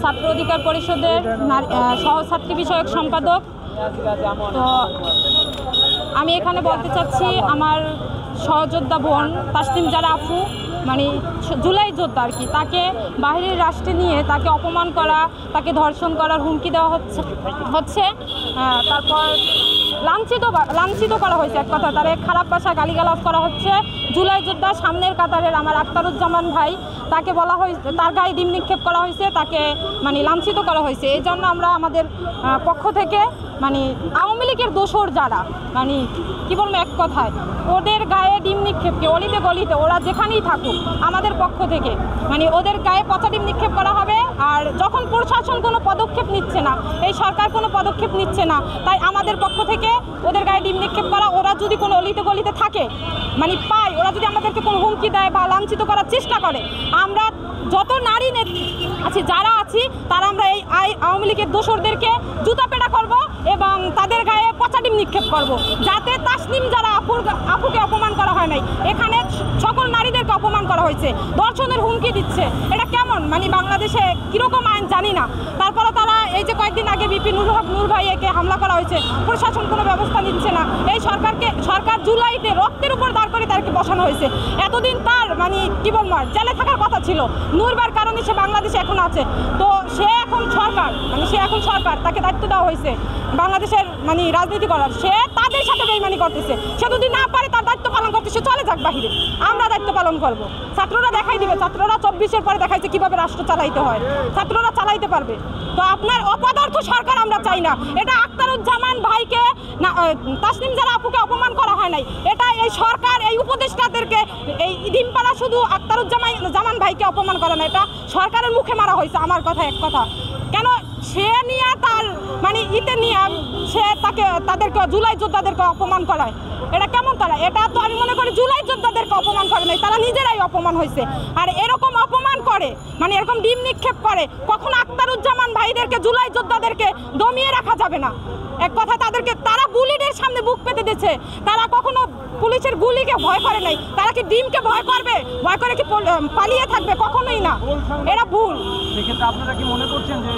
ছাত্র অধিকার পরিষদের সহছাত্রী বিষয়ক সম্পাদক। তো আমি এখানে বলতে চাচ্ছি, আমার সহযোদ্ধা বোন তাসনিম জারা আপু, মানে জুলাই যোদ্ধা আর কি, তাকে বাহিরের রাষ্ট্রে নিয়ে তাকে অপমান করা, তাকে ধর্ষণ করার হুমকি দেওয়া হচ্ছে। তারপর লাঞ্ছিত করা হয়েছে, এক কথা তার খারাপ ভাষা গালিগালাজ করা হচ্ছে। জুলাই যোদ্ধা সামনের কাতারের আমার আখতারুজ্জামান ভাই, তাকে বলা হয়েছে, তার গায়ে ডিম নিক্ষেপ করা হয়েছে, তাকে মানে লাঞ্ছিত করা হয়েছে। এই জন্য আমরা আমাদের পক্ষ থেকে মানে আওয়ামী লীগের দোসর যারা, মানে কী বলবো এক কথায়, ওদের গায়ে ডিম নিক্ষেপকে অলিতে গলিতে ওরা যেখানেই থাকুক, আমাদের পক্ষ থেকে মানে ওদের গায়ে পচা ডিম নিক্ষেপ করা হবে। আর যখন প্রশাসন কোনো পদক্ষেপ নিচ্ছে না, এই সরকার কোনো পদক্ষেপ নিচ্ছে না, তাই আমাদের পক্ষ থেকে ওদের গায়ে ডিম নিক্ষেপ করা। ওরা যদি কোনো অলিতে গলিতে থাকে, মানে পায়, ওরা যদি আমাদেরকে কোনো হুমকি দেয় বা লাঞ্ছিত করার চেষ্টা করে, আমরা যত নারী নেত্রী আছি যারা আছি তারা আমরা এই আওয়ামী লীগের দোসরদেরকে জুতা পেটা করব এবং তাদের গায়ে পচা ডিম নিক্ষেপ করব, যাতে তাসনিম যারা আপুকে অপমান করা হয় নাই, এখানে সকল নারীদেরকে অপমান করা হয়েছে, ধর্ষণের হুমকি দিচ্ছে। এটা কেমন, মানে বাংলাদেশে কীরকম আইন জানি না। তারপরে তারা এই যে কয়েকদিন আগে বিপি নূর হক নূর ভাইকে হামলা করা হয়েছে, প্রশাসন কোনো ব্যবস্থা নিচ্ছে না। এই সরকার জুলাইতে রক্তের উপর দাঁড় করে তাকে বসানো হয়েছে। এতদিন তার মানে কী বলবো আর জেলে থাকার কথা ছিল, নূরবার কারণে সে বাংলাদেশে এখন আছে। তো সে এখন সরকার, তাকে দায়িত্ব দেওয়া হয়েছে বাংলাদেশের মানে রাজনীতি করার। সে তাদের সাথে বেইমানি করতেছে। সে যদি না পারে তার দায়িত্ব পালন করতে, সে চলে যাক বাহিরে, আমরা দায়িত্ব পালন করব। ছাত্ররা দেখাই দিবে, ছাত্ররা 24-এর পরে দেখাইছে কীভাবে রাষ্ট্র চালাইতে হয়, ছাত্ররা চালাইতে পারবে। তো আপনার অপদার্থ সরকার আমরা চাই না। এটা আখতারুজ্জামান ভাইকে তাসনিম জারা আপুকে অপমান করা হয় নাই, এটা এই সরকার, এই উপদেষ্টাদেরকে, এই ডিমপাড়া শুধু আখতারুজ্জামান ভাইকে অপমান করে না, এটা সরকারের মুখে মারা হয়েছে। আমার কথা এক কথা, কেন সে নিয়ে তার মানে নিয়ে সে তাদেরকে জুলাই যোদ্ধাদেরকে অপমান করায়, এটা কেমন তারা? এটা তো আমি মনে করি জুলাই যোদ্ধাদেরকে অপমান করে নাই, তারা নিজেরাই অপমান হয়েছে। আর এরকম অপমান করে, মানে এরকম ডিম নিক্ষেপ করে, কখনো আখতারুজ্জামান ভাইদেরকে, জুলাই যোদ্ধাদেরকে দমিয়ে রাখা যাবে না। এক কথা তারা বুলেটের সামনে বুক পেতে দিচ্ছে, তারা কখনো পুলিশের গুলিকে ভয় করে নাই, তারা কি ডিমকে ভয় করবে? ভয় করে কি পালিয়ে থাকবে? কখনোই না, এটা ভুল। সেক্ষেত্রে আপনারা কি মনে করছেন যে